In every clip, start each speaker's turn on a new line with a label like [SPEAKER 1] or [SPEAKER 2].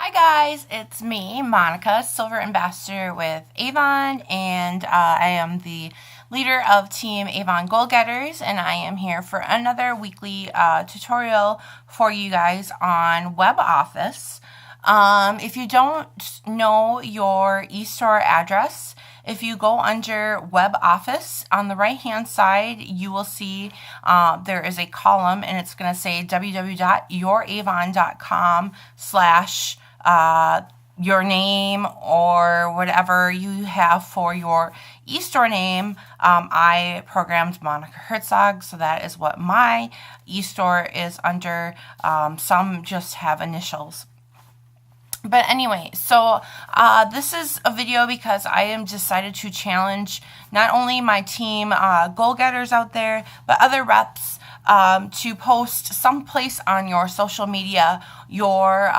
[SPEAKER 1] Hi guys, it's me, Monica, Silver Ambassador with Avon, and I am the leader of Team Avon Goal Getters, and I am here for another weekly tutorial for you guys on Web Office. If you don't know your Estore address, if you go under Web Office on the right hand side, you will see there is a column and it's going to say www.youravon.com/ your name or whatever you have for your Estore name. I programmed Monica Herzog, so that is what my Estore is under. Some just have initials. But anyway, so this is a video because I am decided to challenge not only my team goal getters out there, but other reps to post someplace on your social media your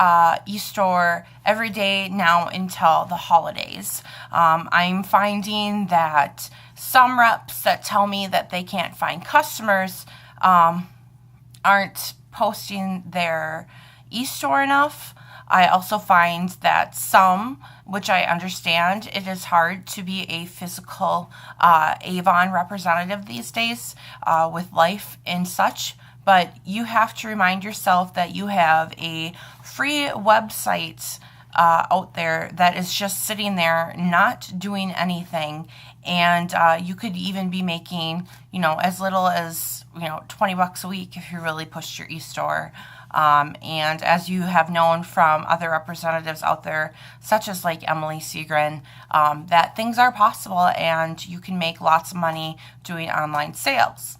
[SPEAKER 1] Estore every day now until the holidays. I'm finding that some reps that tell me that they can't find customers aren't posting their Estore enough. I also find that some, which I understand, it is hard to be a physical Avon representative these days with life and such, but you have to remind yourself that you have a free website out there that is just sitting there not doing anything, and you could even be making, as little as, $20 a week if you really pushed your Estore. And as you have known from other representatives out there, such as like Emily Seagren, that things are possible and you can make lots of money doing online sales.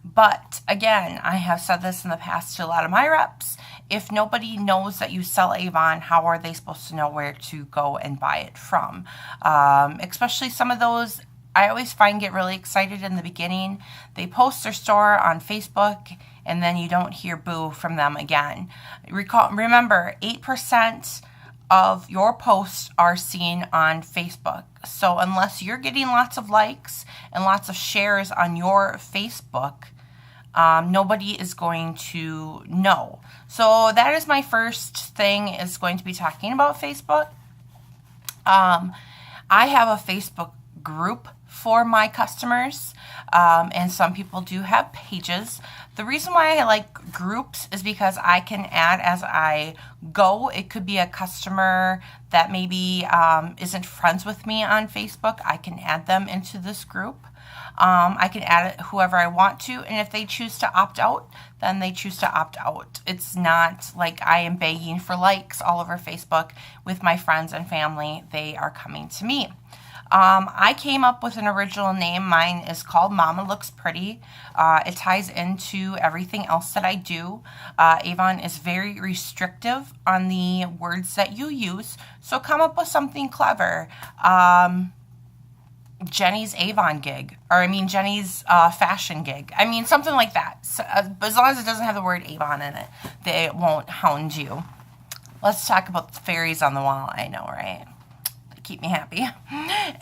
[SPEAKER 1] But again, I have said this in the past to a lot of my reps. If nobody knows that you sell Avon, how are they supposed to know where to go and buy it from? Especially some of those, I always find, get really excited in the beginning. They post their store on Facebook and then you don't hear boo from them again. Remember, 8% of your posts are seen on Facebook. So unless you're getting lots of likes and lots of shares on your Facebook, nobody is going to know. So that is my first thing, is going to be talking about Facebook. I have a Facebook group for my customers, and some people do have pages. The reason why I like groups is because I can add as I go. It could be a customer that maybe isn't friends with me on Facebook. I can add them into this group. I can add it whoever I want to, and if they choose to opt out, then they choose to opt out. It's not like I am begging for likes all over Facebook with my friends and family. They are coming to me. I came up with an original name. Mine is called Mama Looks Pretty. It ties into everything else that I do. Avon is very restrictive on the words that you use, so come up with something clever. Jenny's Avon gig, or Jenny's fashion gig. Something like that. So, as long as it doesn't have the word Avon in it, they won't hound you. Let's talk about the fairies on the wall. I know, right? Keep me happy.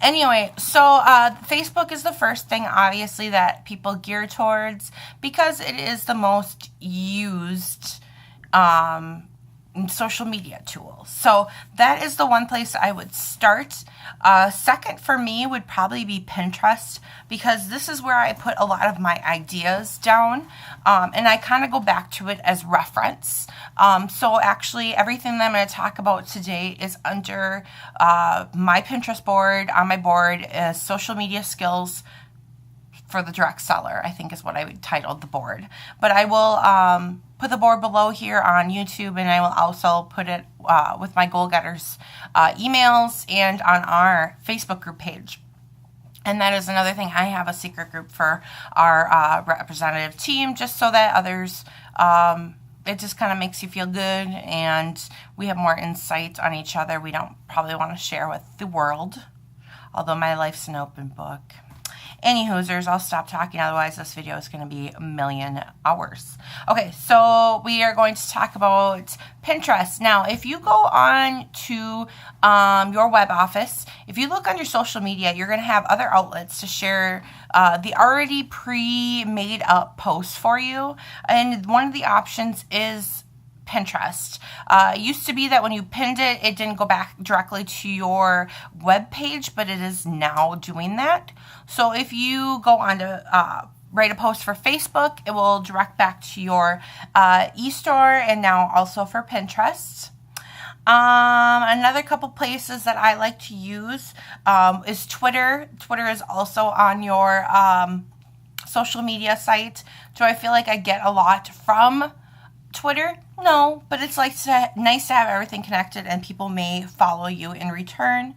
[SPEAKER 1] Anyway, so Facebook is the first thing, obviously, that people gear towards because it is the most used social media tool. So that is the one place I would start. Second for me would probably be Pinterest, because this is where I put a lot of my ideas down, and I kind of go back to it as reference. So actually everything that I'm going to talk about today is under my Pinterest board. On my board is social media skills for the direct seller, I think is what I would title the board. But I will put the board below here on YouTube, and I will also put it with my goal getters emails and on our Facebook group page. And that is another thing. I have a secret group for our representative team, just so that others, it just kind of makes you feel good and we have more insight on each other. We don't probably want to share with the world, although my life's an open book. Any hoosers, I'll stop talking, otherwise this video is going to be a million hours. Okay, so we are going to talk about Pinterest. Now, if you go on to your web office, if you look on your social media, you're going to have other outlets to share the already pre-made up posts for you. And one of the options is Pinterest. It used to be that when you pinned it, it didn't go back directly to your web page, but it is now doing that. So if you go on to write a post for Facebook, it will direct back to your Estore, and now also for Pinterest. Another couple places that I like to use is Twitter. Twitter is also on your social media site. Do I feel like I get a lot from Twitter? No, but it's nice to have everything connected, and people may follow you in return.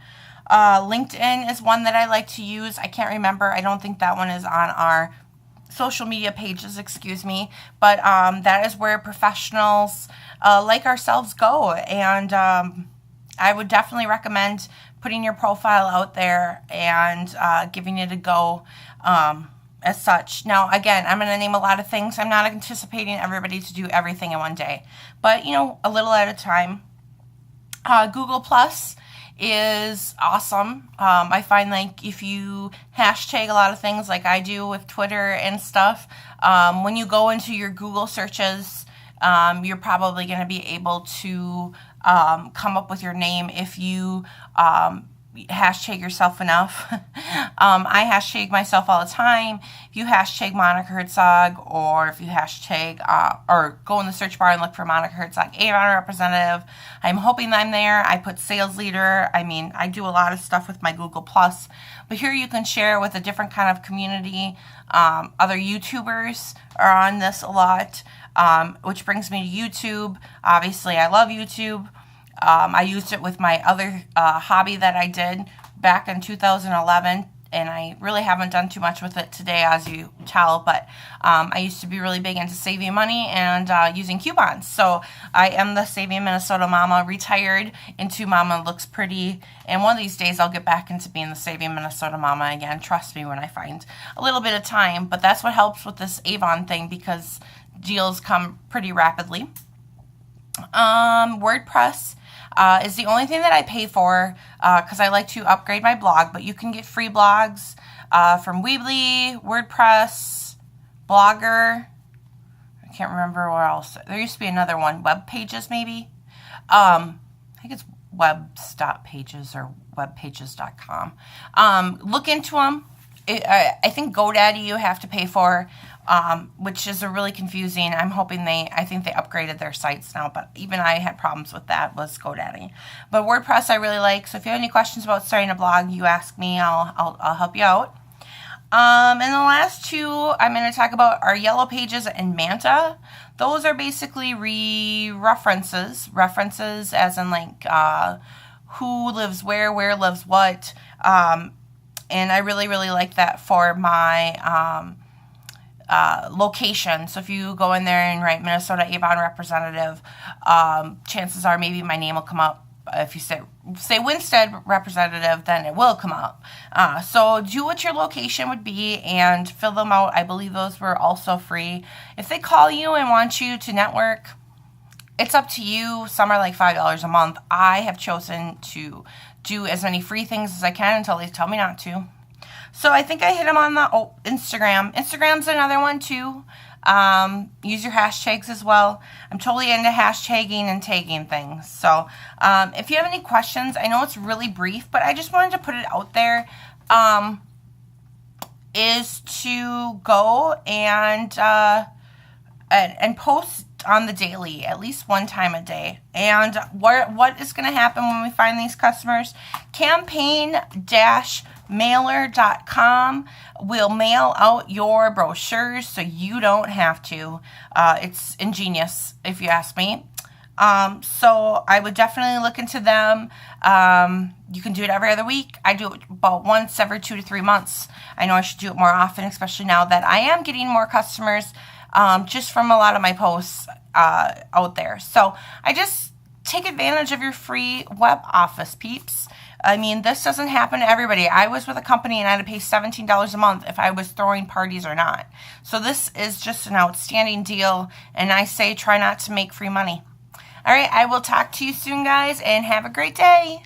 [SPEAKER 1] LinkedIn is one that I like to use. I can't remember. I don't think that one is on our social media pages, excuse me, but that is where professionals like ourselves go, and I would definitely recommend putting your profile out there and giving it a go as such. Now, again, I'm going to name a lot of things. I'm not anticipating everybody to do everything in one day, but, you know, a little at a time. Google Plus is awesome. I find like if you hashtag a lot of things like I do with Twitter and stuff, when you go into your Google searches, you're probably going to be able to come up with your name if you hashtag yourself enough. I hashtag myself all the time. If you hashtag Monica Herzog, or if you hashtag or go in the search bar and look for Monica Herzog Avon representative, I'm hoping that I'm there. I put sales leader. I mean, I do a lot of stuff with my Google Plus, but here you can share with a different kind of community. Other YouTubers are on this a lot, which brings me to YouTube. Obviously, I love YouTube. I used it with my other hobby that I did back in 2011, and I really haven't done too much with it today, as you tell, but I used to be really big into saving money and using coupons. So I am the Saving Minnesota Mama, retired into Mama Looks Pretty, and one of these days I'll get back into being the Saving Minnesota Mama again. Trust me when I find a little bit of time, but that's what helps with this Avon thing, because deals come pretty rapidly. WordPress is the only thing that I pay for because I like to upgrade my blog, but you can get free blogs from Weebly, WordPress, Blogger. I can't remember where else. There used to be another one, Web Pages maybe. I think it's webs.pages or webpages.com. Look into them. I think GoDaddy you have to pay for, which is a really confusing. I'm hoping I think they upgraded their sites now, but even I had problems with that, was GoDaddy. But WordPress I really like, so if you have any questions about starting a blog, you ask me, I'll help you out. And the last two I'm going to talk about are Yellow Pages and Manta. Those are basically references as in like who lives where lives what, and I really, really like that for my location. So if you go in there and write Minnesota Avon representative, chances are maybe my name will come up. If you say Winstead representative, then it will come up. So do what your location would be and fill them out. I believe those were also free. If they call you and want you to network, it's up to you. Some are like $5 a month. I have chosen to do as many free things as I can until they tell me not to. So I think I hit them on the Instagram. Instagram's another one too. Use your hashtags as well. I'm totally into hashtagging and tagging things. So if you have any questions, I know it's really brief, but I just wanted to put it out there, is to go and post on the daily, at least one time a day. And what is going to happen when we find these customers? Campaign-mailer.com will mail out your brochures so you don't have to. It's ingenious, if you ask me. So I would definitely look into them. You can do it every other week. I do it about once every 2 to 3 months. I know I should do it more often, especially now that I am getting more customers just from a lot of my posts out there. So I just take advantage of your free web office, peeps. I mean, this doesn't happen to everybody. I was with a company and I had to pay $17 a month if I was throwing parties or not. So this is just an outstanding deal, and I say try not to make free money. All right, I will talk to you soon, guys, and have a great day.